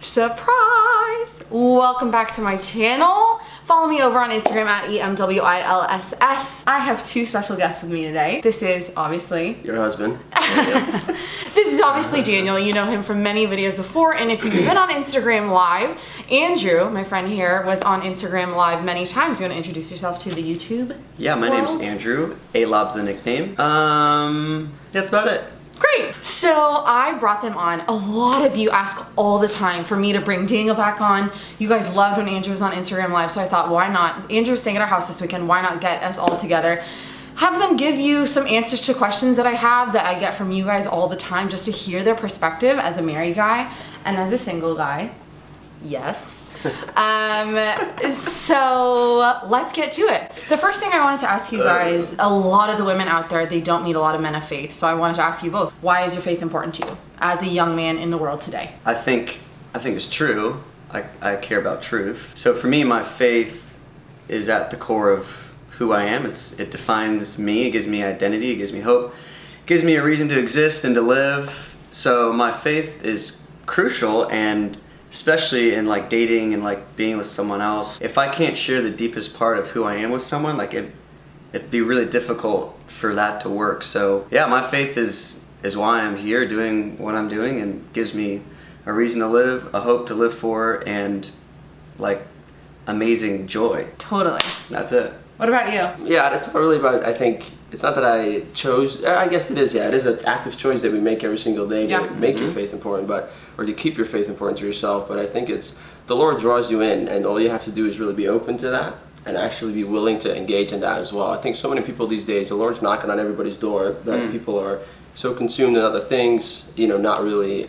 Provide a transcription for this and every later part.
Surprise! Welcome back to my channel. Follow me over on Instagram at EMWILSS. I have two special guests with me today. This is obviously your husband. This is obviously Daniel. You know him from many videos before, and if you've been on Instagram Live, Andrew, my friend here, was on Instagram Live many times. You want to introduce yourself to the YouTube? Yeah, my name's Andrew. A-Lob's the nickname. That's about it. Great. So I brought them on. A lot of you ask all the time for me to bring Daniel back on. You guys loved when Andrew was on Instagram Live, so I thought, why not? Andrew's staying at our house this weekend. Why not get us all together? Have them give you some answers to questions that I have that I get from you guys all the time, just to hear their perspective as a married guy and as a single guy. Yes. So let's get to it. The first thing I wanted to ask you guys, a lot of the women out there, they don't meet a lot of men of faith. So I wanted to ask you both, why is your faith important to you as a young man in the world today? I think it's true. I care about truth. So for me, my faith is at the core of who I am. It defines me. It gives me identity. It gives me hope. It gives me a reason to exist and to live. So my faith is crucial, and especially in like dating and like being with someone else. If I can't share the deepest part of who I am with someone, like it'd be really difficult for that to work. So yeah, my faith is why I'm here doing what I'm doing, and gives me a reason to live, a hope to live for, and like amazing joy. Totally. That's it. What about you? Yeah, that's not really about, I think, it's not that I chose, I guess it is, yeah. It is an active choice that we make every single day to make your faith important, or to keep your faith important to yourself. But I think it's, the Lord draws you in, and all you have to do is really be open to that and actually be willing to engage in that as well. I think so many people these days, the Lord's knocking on everybody's door, that people are so consumed in other things, not really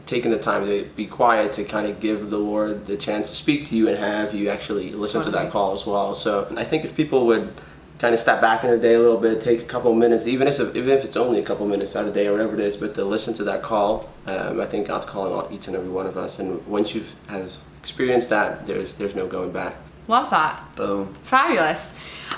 taking the time to be quiet, to kind of give the Lord the chance to speak to you and have you actually listen to that call as well. So I think if people would kind of step back in their day a little bit, take a couple of minutes, even if it's only a couple of minutes out of the day or whatever it is, but to listen to that call, I think God's calling on each and every one of us. And once you've experienced that, there's no going back. Love that. Boom. Fabulous.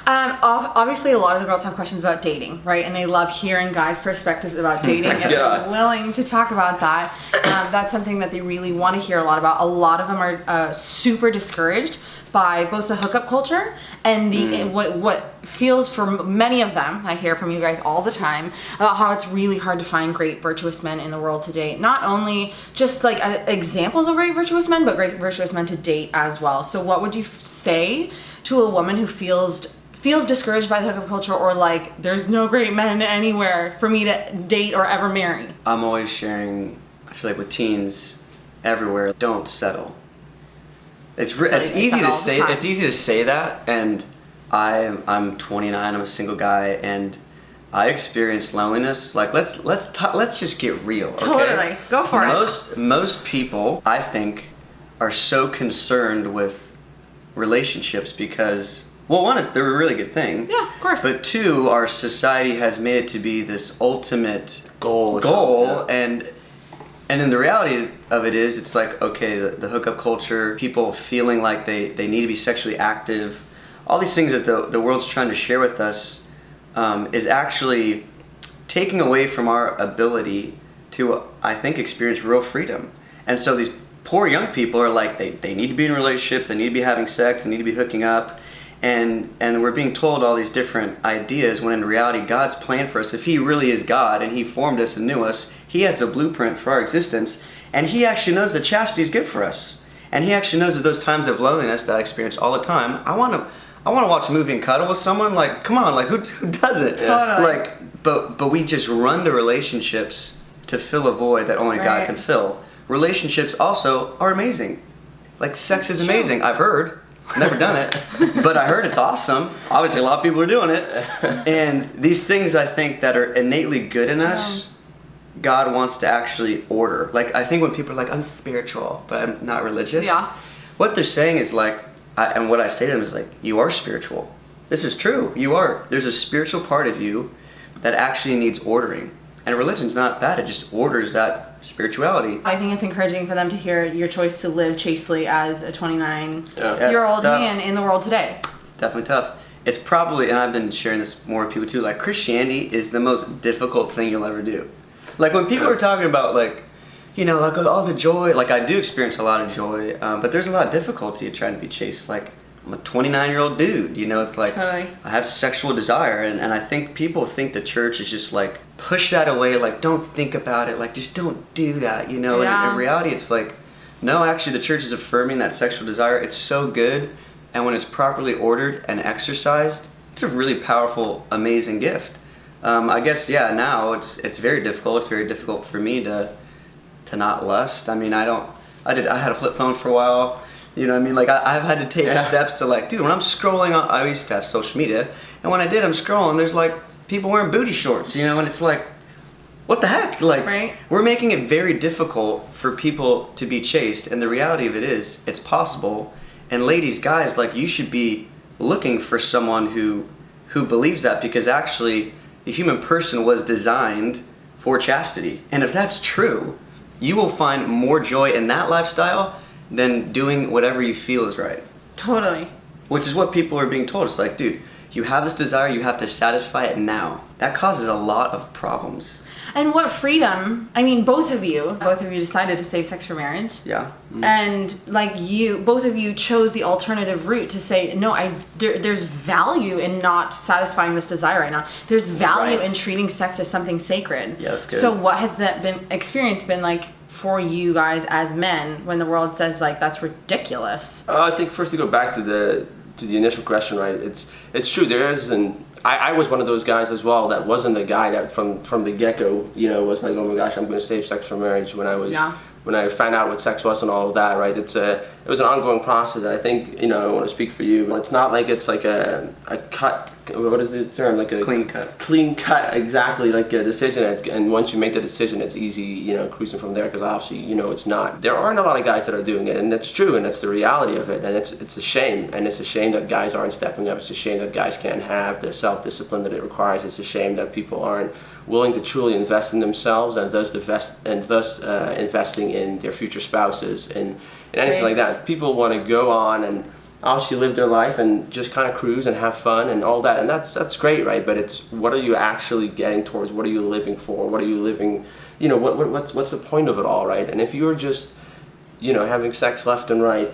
Obviously, a lot of the girls have questions about dating, right? And they love hearing guys' perspectives about dating, and they're willing to talk about that. That's something that they really want to hear a lot about. A lot of them are super discouraged by both the hookup culture and the what feels for many of them. I hear from you guys all the time about how it's really hard to find great virtuous men in the world today. Not only just like examples of great virtuous men, but great virtuous men to date as well. So what would you say to a woman who feels discouraged by the hookup culture, or like there's no great men anywhere for me to date or ever marry? I'm always sharing, I feel like with teens everywhere, don't settle. It's easy to say. It's easy to say that, and I'm 29. I'm a single guy, and I experienced loneliness. Like let's just get real. Okay? Totally, go for it. Most people, I think, are so concerned with relationships because, well, one, they're a really good thing. Yeah, of course. But two, our society has made it to be this ultimate goal, and then the reality of it is, it's like, okay, the hookup culture, people feeling like they need to be sexually active, all these things that the world's trying to share with us is actually taking away from our ability to, I think, experience real freedom. And so these poor young people are like, they need to be in relationships, they need to be having sex, they need to be hooking up, and we're being told all these different ideas, when in reality, God's plan for us, if He really is God and He formed us and knew us, He has a blueprint for our existence, and He actually knows that chastity is good for us. And He actually knows that those times of loneliness that I experience all the time, I want to watch a movie and cuddle with someone. Like, come on, like who does it? Totally. Like, but we just run to relationships to fill a void that only God can fill. Relationships also are amazing. Like, sex is amazing. I've heard. Never done it, but I heard it's awesome. Obviously, a lot of people are doing it. And these things, I think, that are innately good in us, God wants to actually order. Like, I think when people are like, I'm spiritual, but I'm not religious. Yeah. What they're saying is like, and what I say to them is like, you are spiritual. This is true. You are. There's a spiritual part of you that actually needs ordering. And religion's not bad. It just orders that spirituality. I think it's encouraging for them to hear your choice to live chastely as a 29-year-old man in the world today. It's definitely tough. It's probably, and I've been sharing this more with people too, like Christianity is the most difficult thing you'll ever do. Like when people are talking about like, you know, like, oh, the joy. Like, I do experience a lot of joy, but there's a lot of difficulty trying to be chaste. Like, I'm a 29-year-old dude, you know, it's like, totally. I have sexual desire, and I think people think the church is just like, push that away, like, don't think about it, like, just don't do that, you know. Yeah. And in reality, it's like, no, actually, the church is affirming that sexual desire. It's so good, and when it's properly ordered and exercised, it's a really powerful, amazing gift. I guess, yeah, now it's very difficult. It's very difficult for me to not lust. I mean, I had a flip phone for a while. You know what I mean? Like, I've had to take steps to, like, dude, when I'm scrolling on, I used to have social media, and when I did, I'm scrolling, there's, like, people wearing booty shorts, you know, and it's like, what the heck? Like, right? We're making it very difficult for people to be chaste, and the reality of it is, it's possible, and ladies, guys, like, you should be looking for someone who believes that, because actually, the human person was designed for chastity, and if that's true, you will find more joy in that lifestyle than doing whatever you feel is right. Totally. Which is what people are being told. It's like, dude, you have this desire, you have to satisfy it now. That causes a lot of problems. And what freedom, I mean, both of you decided to save sex for marriage. Yeah. Mm. And like both of you chose the alternative route to say, no, there's value in not satisfying this desire right now. There's value in treating sex as something sacred. Yeah, that's good. So what has that experience been like for you guys as men when the world says, like, that's ridiculous? I think first to go back to the initial question, right? It's true. There is I was one of those guys as well that wasn't the guy that from the get-go, you know, was like, oh my gosh, I'm going to save sex for marriage when I found out what sex was and all of that, right? It was an ongoing process, and I think, you know, I want to speak for you, but it's not like it's like a cut, what is the term? Like a clean cut. Clean cut, exactly, like a decision, and once you make the decision, it's easy, you know, cruising from there, because obviously, you know, it's not. There aren't a lot of guys that are doing it, and that's true, and that's the reality of it, and it's a shame, and it's a shame that guys aren't stepping up. It's a shame that guys can't have the self-discipline that it requires. It's a shame that people aren't willing to truly invest in themselves, and thus investing in their future spouses and anything like that. People want to go on and obviously live their life and just kind of cruise and have fun and all that, and that's great, right? But it's, what are you actually getting towards? What are you living for? What are you living, you know, what's the point of it all, right? And if you're just, you know, having sex left and right,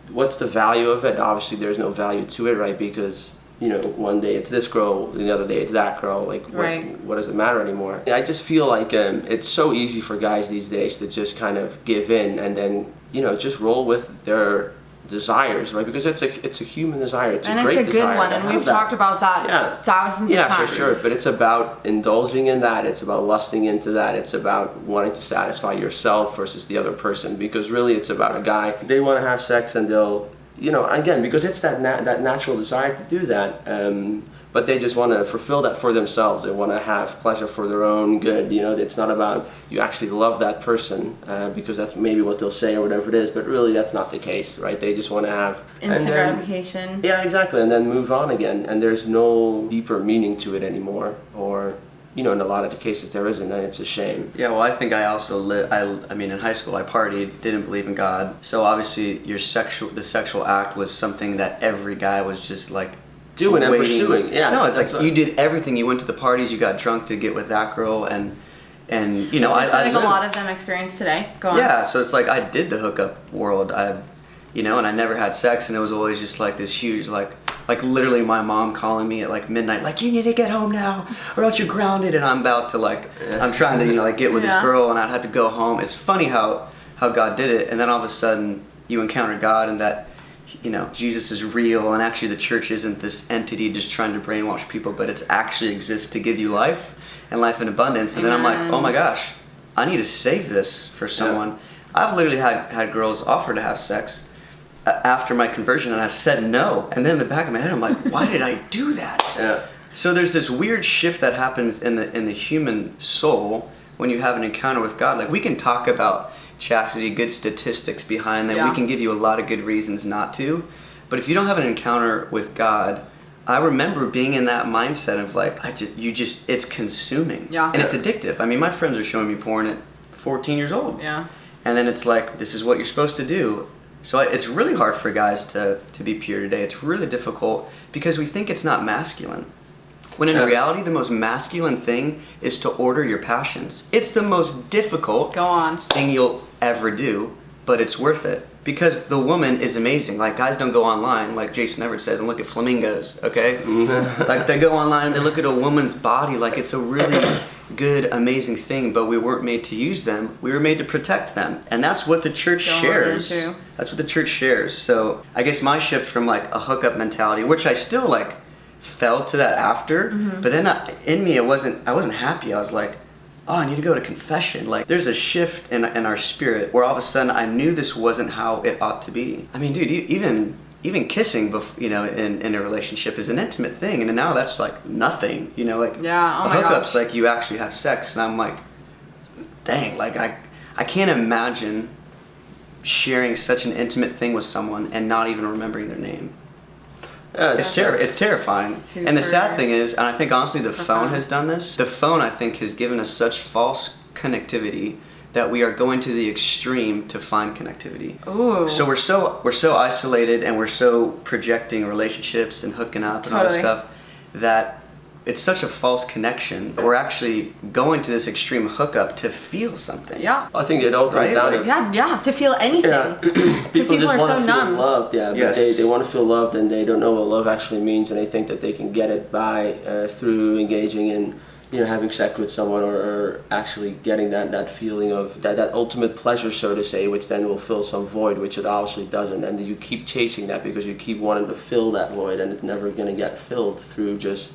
what's the value of it? Obviously there's no value to it, right? Because, you know, one day it's this girl, the other day it's that girl. Like, what does it matter anymore? I just feel like it's so easy for guys these days to just kind of give in and then, you know, just roll with their desires, right? Because it's a human desire. It's a great desire. And it's a good one, and we've talked about that thousands of times. Yeah, for sure. But it's about indulging in that. It's about lusting into that. It's about wanting to satisfy yourself versus the other person. Because really, it's about a guy. They want to have sex, and they'll, you know, again, because it's that natural desire to do that. But they just want to fulfill that for themselves. They want to have pleasure for their own good. You know, it's not about you actually love that person because that's maybe what they'll say or whatever it is. But really, that's not the case, right? They just want to have instant gratification. Yeah, exactly, and then move on again. And there's no deeper meaning to it anymore, or, you know, in a lot of the cases there isn't, and it's a shame. Yeah, well, I think I also I mean, in high school I partied, didn't believe in God. So obviously the sexual act was something that every guy was just like doing and pursuing. Yeah. No, it's like you did everything. You went to the parties, you got drunk to get with that girl, and you know, I think a lot of them experience today. Go on. Yeah, so it's like I did the hookup world. You know, and I never had sex, and it was always just like this huge like literally my mom calling me at like midnight, like, you need to get home now or else you're grounded, and I'm about to I'm trying to, you know, like get with this girl, and I'd have to go home. It's funny how God did it, and then all of a sudden you encounter God, and that, you know, Jesus is real, and actually the church isn't this entity just trying to brainwash people, but it actually exists to give you life and life in abundance. And then I'm like, oh my gosh, I need to save this for someone. I've literally had girls offer to have sex after my conversion, and I've said no, and then in the back of my head I'm like, why did I do that? Yeah. So there's this weird shift that happens in the human soul when you have an encounter with God. Like, we can talk about chastity, good statistics behind that. We can give you a lot of good reasons not to, but if you don't have an encounter with God, I remember being in that mindset of like, it's consuming. And it's addictive. I mean, my friends are showing me porn at 14 years old. Yeah. And then it's like, this is what you're supposed to do. So it's really hard for guys to be pure today. It's really difficult because we think it's not masculine. When in reality, the most masculine thing is to order your passions. It's the most difficult thing you'll ever do, but it's worth it. Because the woman is amazing. Like, guys don't go online, like Jason Everett says, and look at flamingos, okay? Like, they go online and they look at a woman's body like it's a really good, amazing thing, but we weren't made to use them. We were made to protect them. And that's what the church shares. That's what the church shares. So I guess my shift from, like, a hookup mentality, which I still, like, fell to that after, but then in me, I wasn't happy. I was like, oh, I need to go to confession. Like, there's a shift in our spirit where all of a sudden I knew this wasn't how it ought to be. I mean, dude, even kissing, in a relationship is an intimate thing, and now that's like nothing. Like, a hookup's like you actually have sex, and I'm like, dang, like I can't imagine sharing such an intimate thing with someone and not even remembering their name. Yeah, it's terrifying. And the sad thing is, and I think honestly the phone has done this, the phone I think has given us such false connectivity that we are going to the extreme to find connectivity. Ooh. So we're so isolated, and we're so projecting relationships and hooking up and all this stuff that it's such a false connection. We're actually going to this extreme hookup to feel something. Yeah. I think it all comes down to to feel anything. Because people are so numb. Loved, but they want to feel loved, and they don't know what love actually means, and they think that they can get it by through engaging in having sex with someone, or actually getting that feeling of that ultimate pleasure, so to say, which then will fill some void, which it obviously doesn't. And you keep chasing that because you keep wanting to fill that void, and it's never going to get filled through just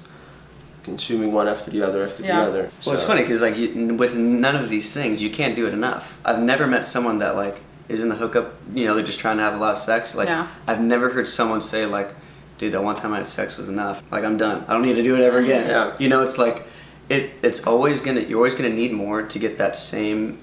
consuming one after the other after the other. Well, it's funny because with none of these things, you can't do it enough. I've never met someone that like is in the hookup, they're just trying to have a lot of sex. Like, I've never heard someone say like, dude, that one time I had sex was enough. Like, I'm done. I don't need to do it ever again. It's like, you're always gonna need more to get that same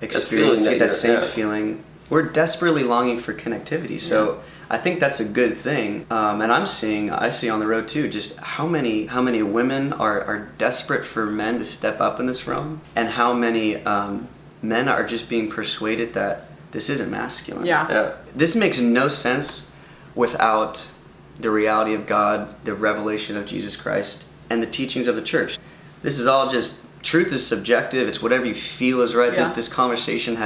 experience, get that same feeling. We're desperately longing for connectivity. So I think that's a good thing. And I see on the road too, just how many women are desperate for men to step up in this realm, and how many men are just being persuaded that this isn't masculine. This makes no sense without the reality of God, the revelation of Jesus Christ, and the teachings of the church. This is all just, truth is subjective. It's whatever you feel is right. This conversation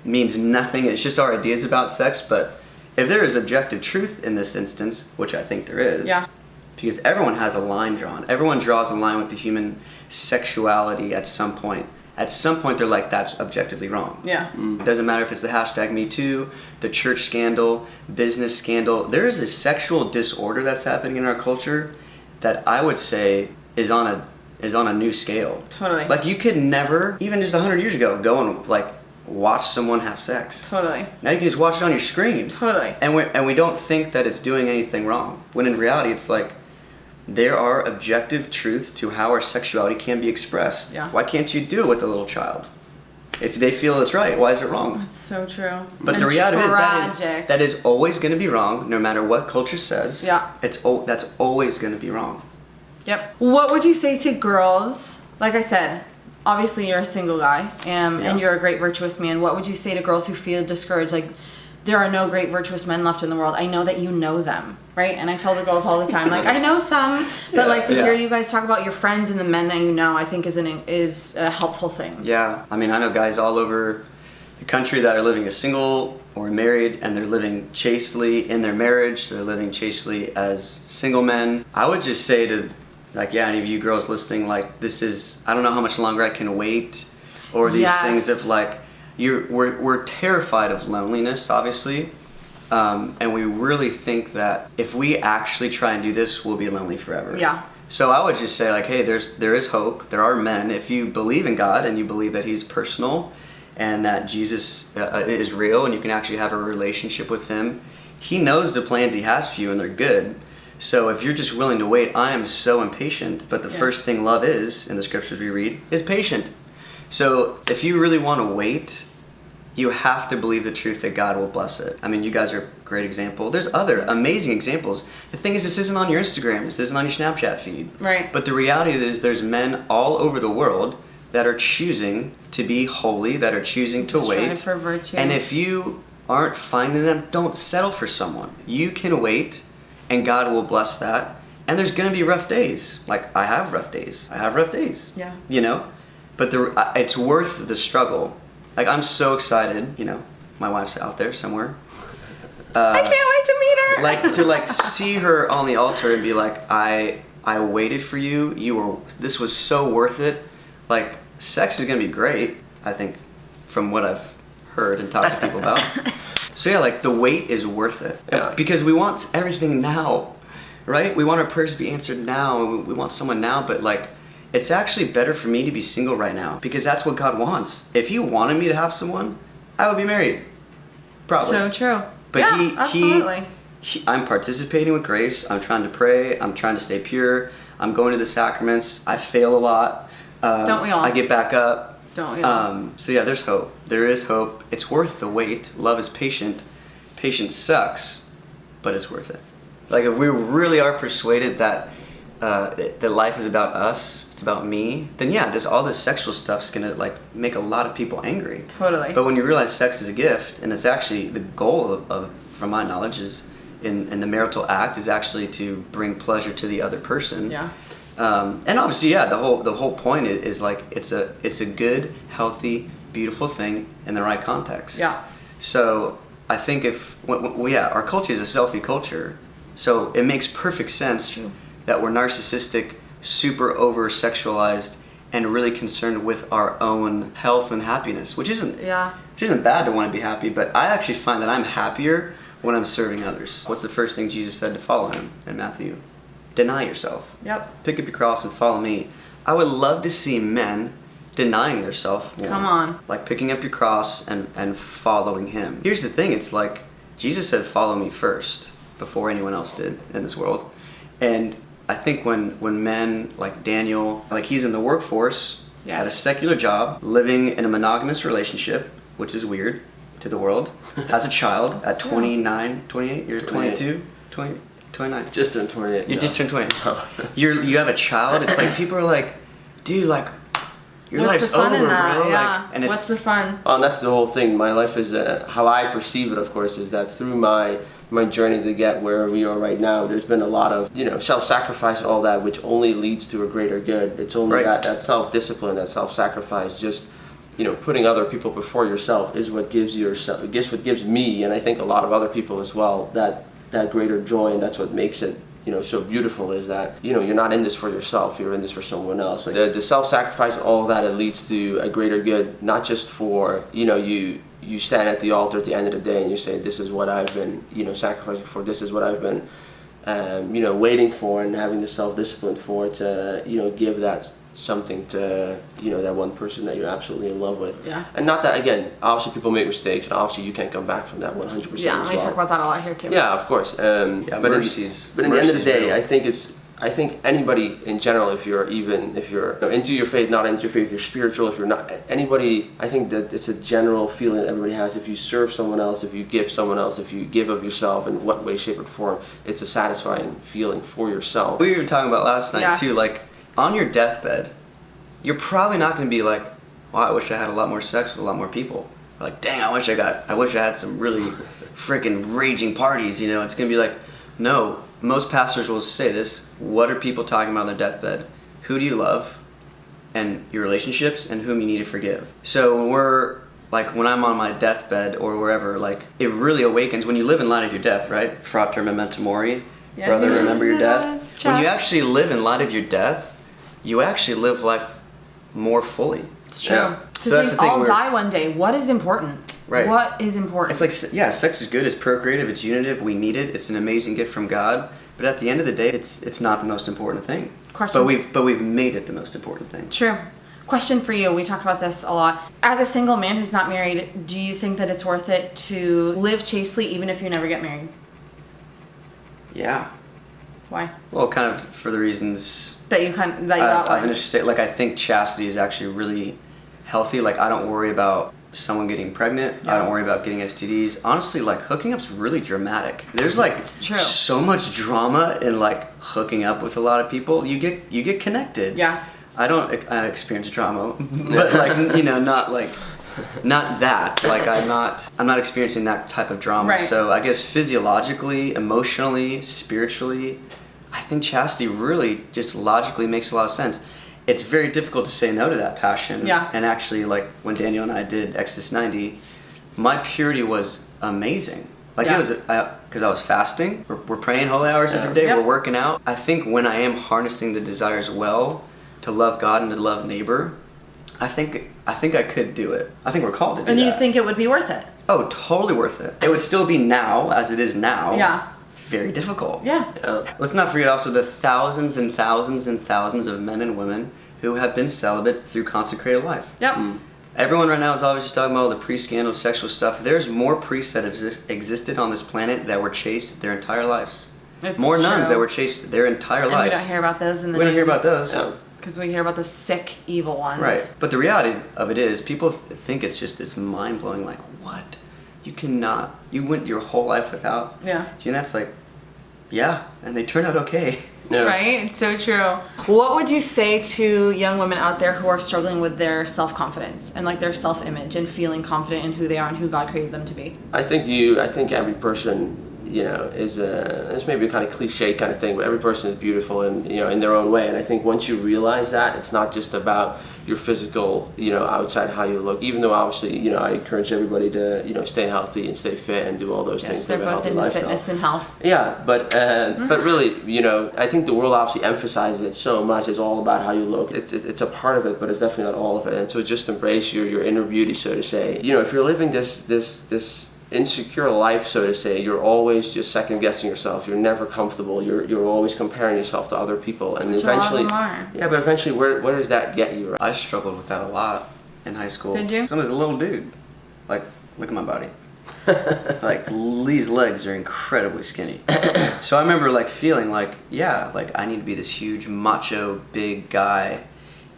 means nothing. It's just our ideas about sex. But if there is objective truth in this instance, which I think there is, because everyone has a line drawn. Everyone draws a line with the human sexuality at some point. At some point, they're like, that's objectively wrong. It doesn't matter if it's the hashtag #MeToo, the church scandal, business scandal. There is a sexual disorder that's happening in our culture that I would say is on a new scale. Totally. Like, you could never, even just 100 years ago, go and like watch someone have sex. Totally. Now you can just watch it on your screen. Totally. And we don't think that it's doing anything wrong. When in reality, it's like, there are objective truths to how our sexuality can be expressed. Why can't you do it with a little child? If they feel it's right, why is it wrong? That's so true. But the reality is that is always going to be wrong, no matter what culture says. That's always going to be wrong. Yep. What would you say to girls? Like I said, obviously you're a single guy, and you're a great virtuous man. What would you say to girls who feel discouraged? Like, there are no great virtuous men left in the world. I know that you know them, right? And I tell the girls all the time, like, I know some, but to hear you guys talk about your friends and the men that you know, I think is a helpful thing. Yeah. I mean, I know guys all over the country that are living as single or married, and they're living chastely in their marriage. They're living chastely as single men. I would just say to, any of you girls listening, I don't know how much longer I can wait, or these things of we're terrified of loneliness, obviously, and we really think that if we actually try and do this, we'll be lonely forever. So I would just say, hey, there is hope. There are men. If you believe in God and you believe that He's personal and that Jesus is real and you can actually have a relationship with Him, He knows the plans He has for you, and they're good. So if you're just willing to wait, I am so impatient. But the first thing love is, in the scriptures we read, is patient. So if you really want to wait, you have to believe the truth that God will bless it. I mean, you guys are a great example. There's other amazing examples. The thing is, this isn't on your Instagram. This isn't on your Snapchat feed. Right. But the reality is there's men all over the world that are choosing to be holy, that are choosing to wait. For virtue. And if you aren't finding them, don't settle for someone. You can wait, and God will bless that. And there's gonna be rough days. Like, I have rough days. Yeah. You know? But it's worth the struggle. Like, I'm so excited, you know, my wife's out there somewhere. I can't wait to meet her. Like, to see her on the altar and be like, I waited for you. This was so worth it. Like, sex is gonna be great, I think, from what I've heard and talked to people about. So yeah, like, the wait is worth it. Yeah. Because we want everything now, right? We want our prayers to be answered now, and we want someone now, but like, it's actually better for me to be single right now, because that's what God wants. If you wanted me to have someone, I would be married. Probably. So true. But yeah, absolutely. I'm participating with grace. I'm trying to pray. I'm trying to stay pure. I'm going to the sacraments. I fail a lot. Don't we all? I get back up. Don't we all? So yeah, there's hope. There is hope. It's worth the wait. Love is patient. Patience sucks, but it's worth it. Like, if we really are persuaded that that life is about us, it's about me, then yeah, all this sexual stuff's gonna like make a lot of people angry. Totally. But when you realize sex is a gift, and it's actually the goal of from my knowledge, is in the marital act is actually to bring pleasure to the other person. Yeah. And obviously, yeah, the whole point is like it's a good, healthy, beautiful thing in the right context. Yeah. So I think our culture is a selfie culture, so it makes perfect sense that we're narcissistic, super over-sexualized, and really concerned with our own health and happiness, which isn't bad to want to be happy, but I actually find that I'm happier when I'm serving others. What's the first thing Jesus said to follow him in Matthew? Deny yourself. Yep. Pick up your cross and follow me. I would love to see men denying themselves. Come on. Like picking up your cross and following him. Here's the thing, it's like Jesus said, follow me first, before anyone else did in this world. And I think when men like Daniel, like he's in the workforce, at a secular job, living in a monogamous relationship, which is weird to the world, has a child at 29, 28, you're 22, 20, 29. Just turned 28. You just turned 28. Oh. You have a child, it's like people are like, dude, like, your What's life's the fun over, in that? bro. Yeah. Like, and what's the fun? Oh, and that's the whole thing. My life is, how I perceive it, of course, is that through my journey to get where we are right now, there's been a lot of, self-sacrifice and all that, which only leads to a greater good. It's only that self-discipline, that self-sacrifice, just, putting other people before yourself is what gives what gives me, and I think a lot of other people as well, that greater joy, and that's what makes it, so beautiful, is that, you're not in this for yourself, you're in this for someone else. Like the self-sacrifice, all that, it leads to a greater good, not just for, you stand at the altar at the end of the day and you say, this is what I've been, sacrificing for, this is what I've been, waiting for, and having the self-discipline for, to, give that something to, that one person that you're absolutely in love with. Yeah. And not that, again, obviously people make mistakes, and obviously you can't come back from that 100%. Yeah, we talk about that a lot here too. Yeah, of course. But in the end of the day, I think anybody in general, if you're into your faith, not into your faith, if you're spiritual, if you're not, anybody, I think that it's a general feeling that everybody has. If you serve someone else, if you give someone else, if you give of yourself in what way, shape, or form, it's a satisfying feeling for yourself. We were talking about last night too, like on your deathbed, you're probably not going to be like, well, I wish I had a lot more sex with a lot more people. Or like, dang, I wish I had some really freaking raging parties, It's going to be like, no. Most pastors will say this: what are people talking about on their deathbed? Who do you love? And your relationships, and whom you need to forgive. So when I'm on my deathbed or wherever, like, it really awakens when you live in light of your death, right? Frater memento mori, Yes, brother, remember your death. When you Chest. actually live in light of your death, you actually live life more fully. It's true. Yeah. So that's the thing. I'll die one day. What is important? Right. What is important? It's like, yeah, sex is good, it's procreative, it's unitive, we need it, it's an amazing gift from God, but at the end of the day, it's not the most important thing. Question. But we've made it the most important thing. True. Question for you. We talk about this a lot. As a single man who's not married, do you think that it's worth it to live chastely even if you never get married? Yeah. Why? Well, kind of for the reasons that you outlined. I've initially stated. Like, I think chastity is actually really healthy. Like, I don't worry about someone getting pregnant. Yeah. I don't worry about getting STDs. Honestly, like, hooking up's really dramatic. There's like so much drama in like hooking up with a lot of people. You get connected. Yeah. I don't experience drama, but like, not that. Like, I'm not experiencing that type of drama. Right. So I guess physiologically, emotionally, spiritually, I think chastity really just logically makes a lot of sense. It's very difficult to say no to that passion. Yeah. And actually, like when Daniel and I did Exodus 90, my purity was amazing. Like it was, because I was fasting. We're praying holy hours every day. We're working out. I think when I am harnessing the desires well to love God and to love neighbor, I think I could do it. I think we're called to do that. And you think it would be worth it? Oh, totally worth it. It would still be now, as it is now. Yeah. Very difficult. Yeah. Let's not forget also the thousands and thousands and thousands of men and women who have been celibate through consecrated life. Yep. Everyone right now is always just talking about all the pre-scandal sexual stuff. There's more priests that have existed on this planet that were chaste their entire lives. It's more nuns true. that were chaste their entire lives. And we don't hear about those in the news. We don't hear about those. Because we hear about the sick, evil ones. Right. But the reality of it is, people think it's just this mind-blowing, like, what? You went your whole life without? Yeah. And that's like, yeah, and they turned out okay. Yeah. Right? It's so true. What would you say to young women out there who are struggling with their self-confidence and like their self-image and feeling confident in who they are and who God created them to be? I think every person, is maybe a kind of cliche kind of thing, but every person is beautiful in their own way. And I think once you realize that, it's not just about your physical, outside how you look, even though obviously, I encourage everybody to, stay healthy and stay fit and do all those things. Yes, they're both into fitness and health. Yeah, but really, I think the world obviously emphasizes it so much. It's all about how you look. It's a part of it, but it's definitely not all of it. And so just embrace your inner beauty, so to say. If you're living this insecure life, so to say, you're always just second guessing yourself. You're never comfortable. You're always comparing yourself to other people, and Which eventually, a lot of them are. yeah. But eventually, where does that get you? I struggled with that a lot in high school. Did you? So I was a little dude. Like, look at my body. Like, these legs are incredibly skinny. So I remember like feeling like, yeah, like I need to be this huge macho big guy,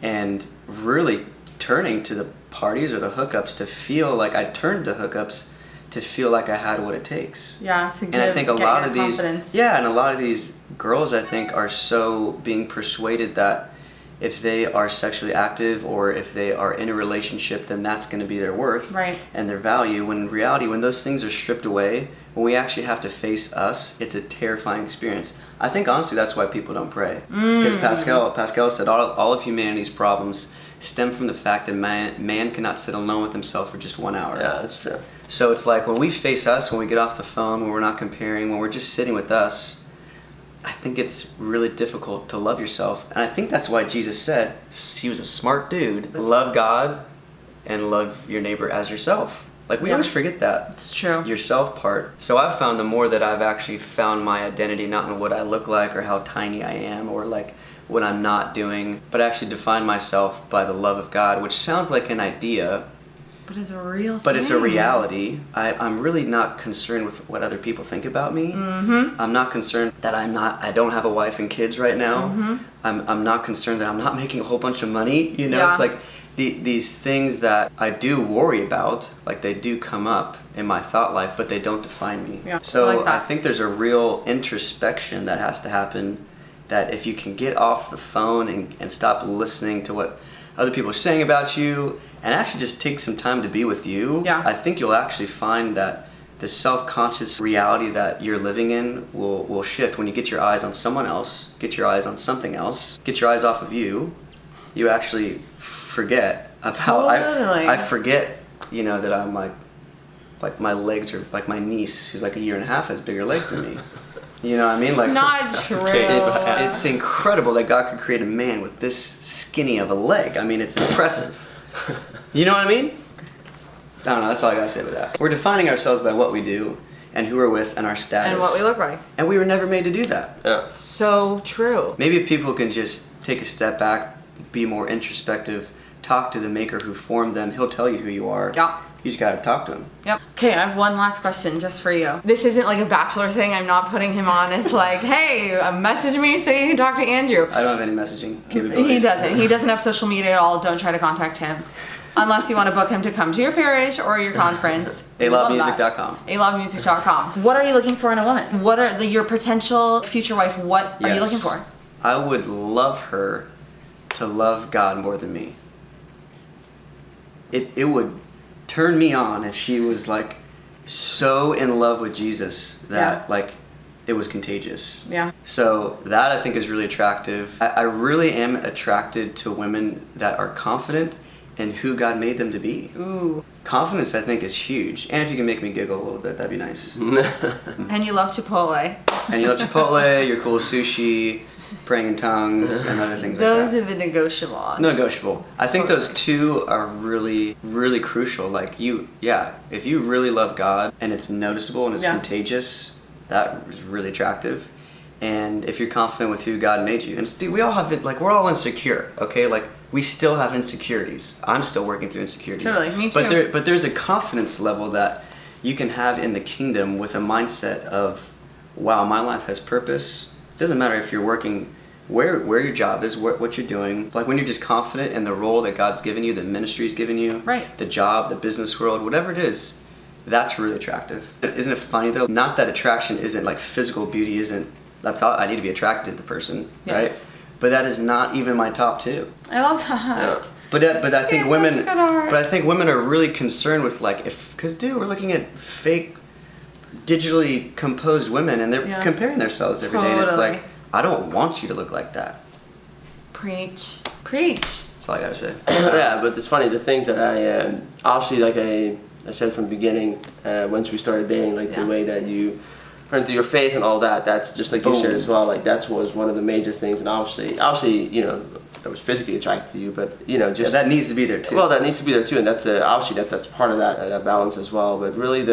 and really turning to the parties or the hookups to feel like I turned to hookups to feel like I had what it takes. Yeah, to and I think a get lot your of these, confidence. and a lot of these girls, I think, are so being persuaded that if they are sexually active or if they are in a relationship, then that's going to be their worth and their value. When in reality, when those things are stripped away, when we actually have to face us, it's a terrifying experience. I think honestly that's why people don't pray. Because Pascal said all of humanity's problems stem from the fact that man cannot sit alone with himself for just 1 hour. Yeah, that's true. So it's like when we face us, when we get off the phone, when we're not comparing, when we're just sitting with us, I think it's really difficult to love yourself. And I think that's why Jesus said, he was a smart dude, love God and love your neighbor as yourself. Like we always forget that. It's true. Yourself part. So I've found the more that I've actually found my identity, not in what I look like or how tiny I am or like what I'm not doing, but actually define myself by the love of God, which sounds like an idea, but it's a real thing. But it's a reality. I'm really not concerned with what other people think about me. Mm-hmm. I'm not concerned that I don't have a wife and kids right now. Mm-hmm. I'm not concerned that I'm not making a whole bunch of money. Yeah. It's like these things that I do worry about, like they do come up in my thought life, but they don't define me. Yeah, So I like that. I think there's a real introspection that has to happen, that if you can get off the phone and stop listening to what other people are saying about you and actually just take some time to be with you, I think you'll actually find that the self-conscious reality that you're living in will shift when you get your eyes on someone else, get your eyes on something else, get your eyes off of you. You actually forget about I forget, that I'm like my legs are like my niece, who's like a year and a half, has bigger legs than me. You know what I mean? It's like not true. It's incredible that God could create a man with this skinny of a leg. I mean, it's impressive. You know what I mean? I don't know. That's all I gotta say about that. We're defining ourselves by what we do and who we're with and our status And what we look like. And we were never made to do that. Yeah. So true. Maybe if people can just take a step back, be more introspective, talk to the Maker who formed them, He'll tell you who you are. Yeah. You just gotta talk to Him. Yep. Okay, I have one last question just for you. This isn't like a bachelor thing. I'm not putting him on as like, hey, message me so you can talk to Andrew. I don't have any messaging capabilities. He doesn't. He doesn't have social media at all. Don't try to contact him. Unless you want to book him to come to your parish or your conference. alovemusic.com. alovemusic.com. What are you looking for in a woman? What are your potential future wife? What are you looking for? I would love her to love God more than me. It would turn me on if she was like so in love with Jesus that like it was contagious. Yeah. So that I think is really attractive. I really am attracted to women that are confident in who God made them to be. Ooh. Confidence, I think, is huge. And if you can make me giggle a little bit, that'd be nice. And you love Chipotle. And you love Chipotle, you're cool with sushi, praying in tongues, and other things like that. Those are the negotiables. Negotiable. I think those two are really, really crucial. Like if you really love God and it's noticeable and it's contagious, that is really attractive. And if you're confident with who God made you, and dude, we all have it, like, we're all insecure, okay? Like, we still have insecurities. I'm still working through insecurities. Totally, me too. But there's a confidence level that you can have in the kingdom with a mindset of, wow, my life has purpose. It doesn't matter if you're working, where your job is, what you're doing. Like, when you're just confident in the role that God's given you, the ministry's given you, right, the job, the business world, whatever it is, that's really attractive. Isn't it funny though? Not that attraction isn't like physical beauty isn't, that's all, I need to be attracted to the person, right? But that is not even my top two. I love that. Yeah. But I think women are really concerned with, like, because dude, we're looking at fake, digitally composed women, and they're comparing themselves every day, and it's like, I don't want you to look like that. Preach. That's all I gotta say. Yeah, but it's funny, the things that I obviously, like I said from the beginning, once we started dating, like the way that you into your faith and all that, that's just like you said as well, like that was one of the major things. And obviously, you know, I was physically attracted to you, but you know, just that needs to be there too. Well, that needs to be there too, and that's obviously that's part of that balance as well. But really,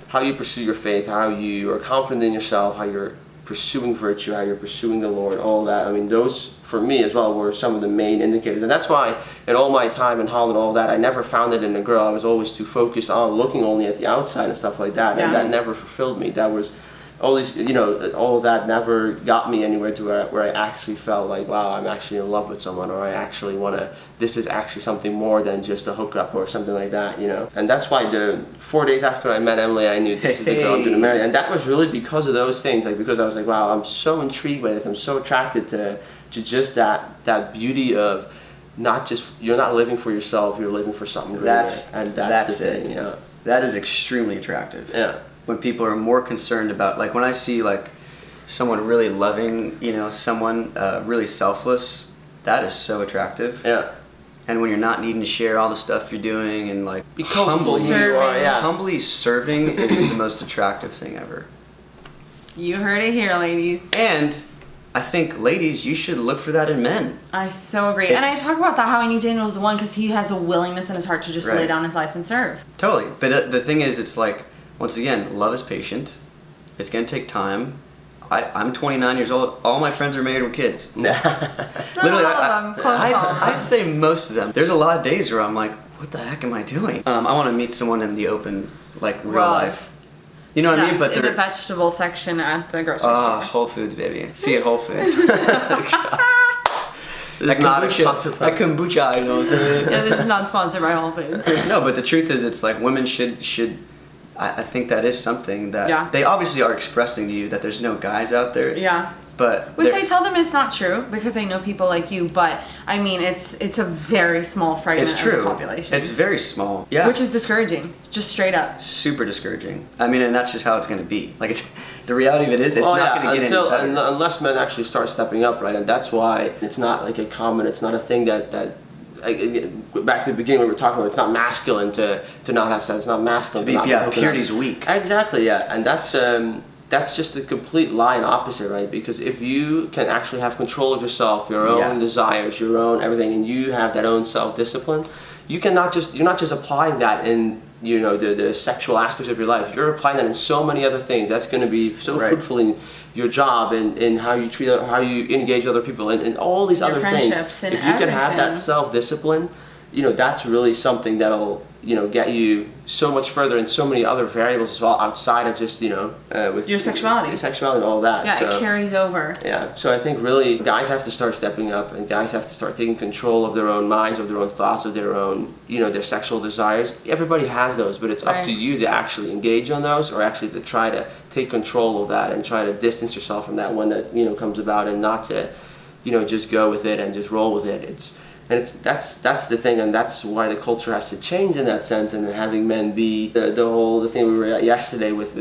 how you pursue your faith, how you are confident in yourself, how you're pursuing virtue, how you're pursuing the Lord, all that. I mean, those for me as well were some of the main indicators, and that's why in all my time in Holland, all that, I never found it in a girl. I was always too focused on looking only at the outside and stuff like that, and that never fulfilled me. That was all these, you know, all of that never got me anywhere to where I actually felt like, wow, I'm actually in love with someone, or I actually want to, this is actually something more than just a hookup or something like that, you know. And that's why 4 days after I met Emily, I knew this is the girl I'm going to marry. And that was really because of those things, like because I was like, wow, I'm so intrigued by this, I'm so attracted to just that beauty of not just, you're not living for yourself, you're living for something greater. That's the thing, you know. That is extremely attractive. Yeah. When people are more concerned about, like when I see like someone really loving, you know, someone really selfless, that is so attractive. Yeah. And when you're not needing to share all the stuff you're doing and like humbly serving is the most attractive thing ever. You heard it here, ladies. And I think, ladies, you should look for that in men. I so agree. And I talk about that, how I knew Daniel was the one, because he has a willingness in his heart to just lay down his life and serve. Totally. But the thing is, it's like, once again, love is patient. It's going to take time. I'm 29 years old. All my friends are married with kids. Literally, all of them. I'd say most of them. There's a lot of days where I'm like, what the heck am I doing? I want to meet someone in the open, like real life. You know what I mean? But in the vegetable section at the grocery store. Whole Foods, baby. See you at Whole Foods. That kombucha, you know what I'm saying? Yeah, this is not sponsored by Whole Foods. No, but the truth is, it's like women should. I think that is something that they obviously are expressing to you, that there's no guys out there. Yeah. Which I tell them is not true, because I know people like you, but I mean it's a very small fragment of the population. It's very small. Yeah. Which is discouraging, just straight up. Super discouraging. I mean, and that's just how it's going to be. Like, the reality of it is, it's not going to get any better. Unless men actually start stepping up, right? And that's why it's not like a common, it's not a thing that back to the beginning when we were talking about, it's not masculine to not have sex, it's not masculine to not purity's weak. Exactly, yeah. And that's just a complete lie and opposite, right? Because if you can actually have control of yourself, your own desires, your own everything, and you have that own self-discipline, you're not just applying that in, you know, the sexual aspects of your life. You're applying that in so many other things. That's going to be so fruitful in your job and in how you treat, how you engage other people, and all these other things. If you can have that self-discipline, you know, that's really something that'll, you know, get you so much further in so many other variables as well, outside of just, you know, with your sexuality. Your sexuality and all that. Yeah, so, it carries over. Yeah, so I think really guys have to start stepping up, and guys have to start taking control of their own minds, of their own thoughts, of their own, you know, their sexual desires. Everybody has those, but it's up to you to actually engage on those, or actually to try to take control of that and try to distance yourself from that when that, you know, comes about, and not to, you know, just go with it and just roll with it. And that's the thing, and that's why the culture has to change in that sense, and having men be the thing we were at yesterday with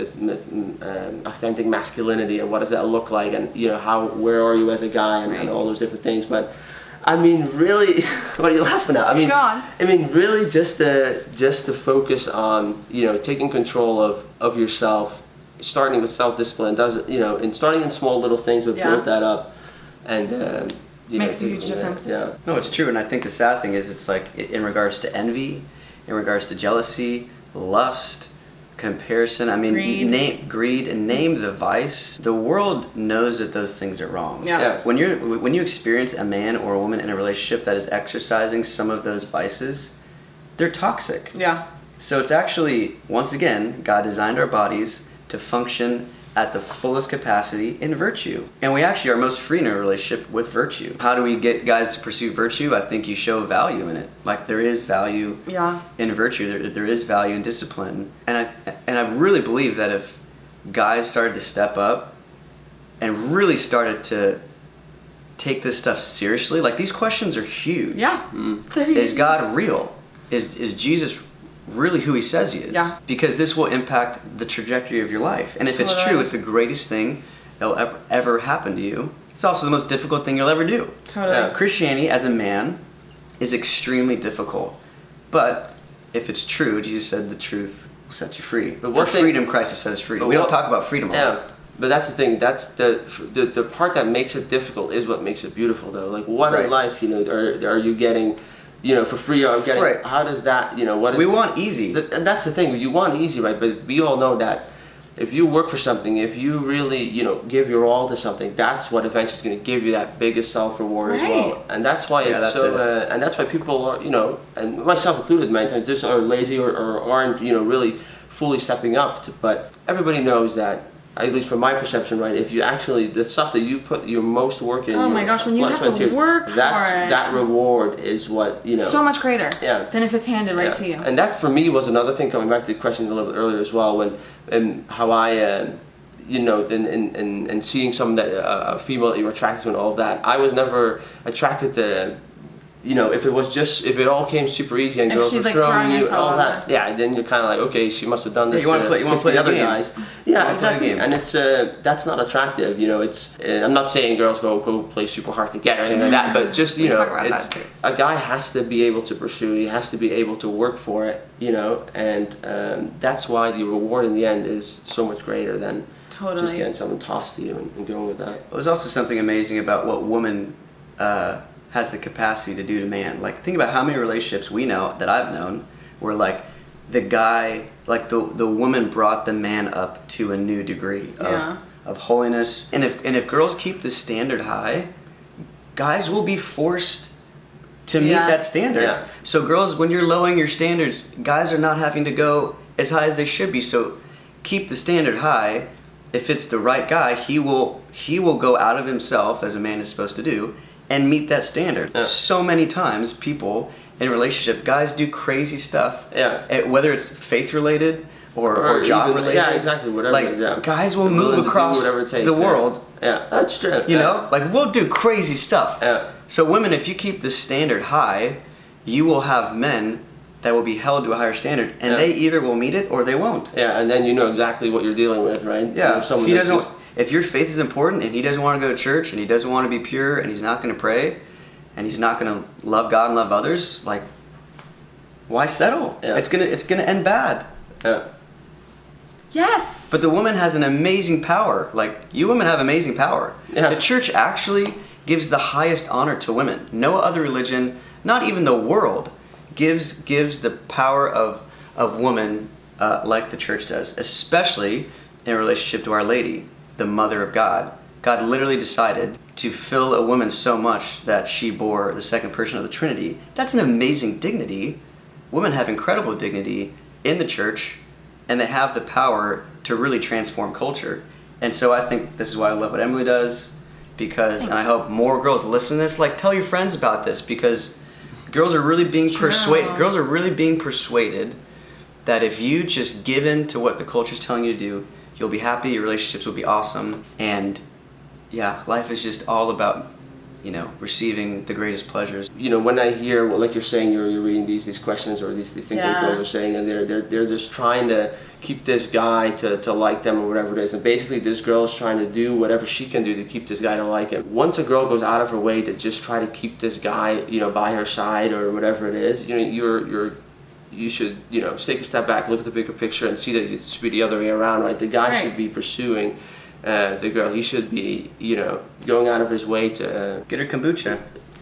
authentic masculinity, and what does that look like, and where are you as a guy, and all those different things. But I mean, really, what are you laughing at? I mean, really, just the focus on taking control of yourself, starting with self-discipline. And starting in small little things, but build that up, and. Makes a huge difference. Yeah. No, it's true, and I think the sad thing is, it's like in regards to envy, in regards to jealousy, lust, comparison. I mean, greed, and name the vice. The world knows that those things are wrong. Yeah. When you experience a man or a woman in a relationship that is exercising some of those vices, they're toxic. Yeah. So it's actually, once again, God designed our bodies to function at the fullest capacity in virtue. And we actually are most free in a relationship with virtue. How do we get guys to pursue virtue? I think you show value in it. Like, there is value in virtue. There is value in discipline. And I really believe that if guys started to step up and really started to take this stuff seriously, like, these questions are huge. Yeah. Is God real? Is Jesus really who he says he is? Yeah. Because this will impact the trajectory of your life. And if it's true, it's the greatest thing that will ever happen to you. It's also the most difficult thing you'll ever do. Totally. Christianity as a man is extremely difficult. But if it's true, Jesus said the truth will set you free. But for freedom, Christ has set us free. We don't talk about freedom a lot. But that's the thing. That's the part that makes it difficult is what makes it beautiful, though. Like, what in life, are you getting? For free, or getting, how does that, what is... We want easy. And that's the thing, you want easy, right? But we all know that if you work for something, if you really, give your all to something, that's what eventually is going to give you that biggest self-reward as well. And that's why and that's why people are, and myself included many times, just are lazy or aren't, really fully stepping up. But everybody knows that, at least from my perception, right, if you actually, the stuff that you put your most work in, my gosh, when you have to work for it, that reward is what, so much greater than if it's handed right to you. And that for me was another thing, coming back to the question a little bit earlier as well, and how I, and seeing someone that, a female that you're attracted to and all of that, I was never attracted to, if it all came super easy and girls were throwing you and all that, then you're kind of like, okay, she must have done this. You want to play the other guys. Yeah, exactly. And it's that's not attractive. I'm not saying girls go play super hard to get or anything like that, but just a guy has to be able to pursue. He has to be able to work for it. And that's why the reward in the end is so much greater than just getting something tossed to you and going with that. There's also something amazing about what woman has the capacity to do to man. Like, think about how many relationships we know, that I've known, where like the guy, like the woman brought the man up to a new degree of holiness. And if girls keep the standard high, guys will be forced to meet that standard. Yeah. So girls, when you're lowering your standards, guys are not having to go as high as they should be. So keep the standard high. If it's the right guy, he will go out of himself, as a man is supposed to do, and meet that standard. Yeah. So many times, people in a relationship, guys do crazy stuff. Yeah. Whether it's faith related or job related. Yeah, exactly. Whatever. Like, guys will move across the world. Yeah, that's true. Like, we'll do crazy stuff. Yeah. So women, if you keep the standard high, you will have men that will be held to a higher standard, and they either will meet it or they won't. Yeah, and then you know exactly what you're dealing with, right? Yeah. If your faith is important and he doesn't want to go to church and he doesn't want to be pure and he's not going to pray and he's not going to love God and love others, like, why settle? Yeah. It's gonna end bad. Yeah. Yes. But the woman has an amazing power. Like, you women have amazing power. Yeah. The church actually gives the highest honor to women. No other religion, not even the world, gives the power of woman like the church does, especially in relationship to Our Lady, the Mother of God. God literally decided to fill a woman so much that she bore the second person of the Trinity. That's an amazing dignity. Women have incredible dignity in the church, and they have the power to really transform culture. And so I think this is why I love what Emily does, because, and I hope more girls listen to this, like, tell your friends about this, because girls are really being persuaded. Girls are really being persuaded that if you just give in to what the culture is telling you to do, you'll be happy, your relationships will be awesome, and yeah, life is just all about receiving the greatest pleasures. When I hear, like you're saying, you're reading these questions or these things that girls are saying, and they're just trying to keep this guy to like them or whatever it is, and basically this girl's trying to do whatever she can do to keep this guy to like him. Once a girl goes out of her way to just try to keep this guy, by her side or whatever it is, you should, take a step back, look at the bigger picture, and see that it should be the other way around, right? The guy should be pursuing the girl. He should be, going out of his way to get her kombucha.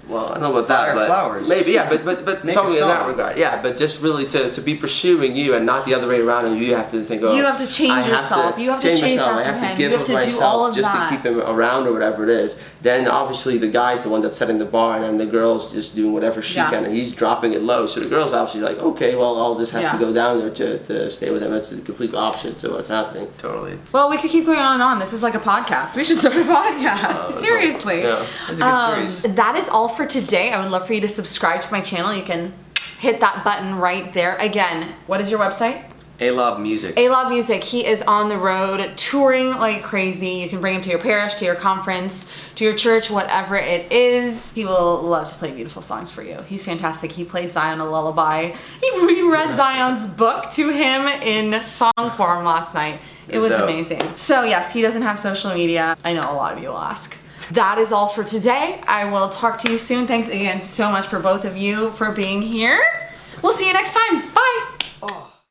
Well, I don't know about that, but flowers. Maybe, yeah, but totally in that regard, yeah. But just really to be pursuing you and not the other way around, and you have to think, you have to change yourself. You have to chase after him. You have to do all of just that to keep him around or whatever it is. Then obviously the guy's the one that's setting the bar, and then the girl's just doing whatever she can, and he's dropping it low. So the girl's obviously like, okay, well, I'll just have to go down there to stay with him. It's the complete opposite to what's happening. Totally. Well, we could keep going on and on. This is like a podcast. We should start a podcast. Seriously. That's a good series. That is all for today. I would love for you to subscribe to my channel. You can hit that button right there. Again, what is your website? A-Lob Music. A-Lob Music. He is on the road touring like crazy. You can bring him to your parish, to your conference, to your church, whatever it is. He will love to play beautiful songs for you. He's fantastic. He played Zion a lullaby. He read Zion's book to him in song form last night. It was amazing. So yes, he doesn't have social media. I know a lot of you will ask. That is all for today. I will talk to you soon. Thanks again so much for both of you for being here. We'll see you next time. Bye.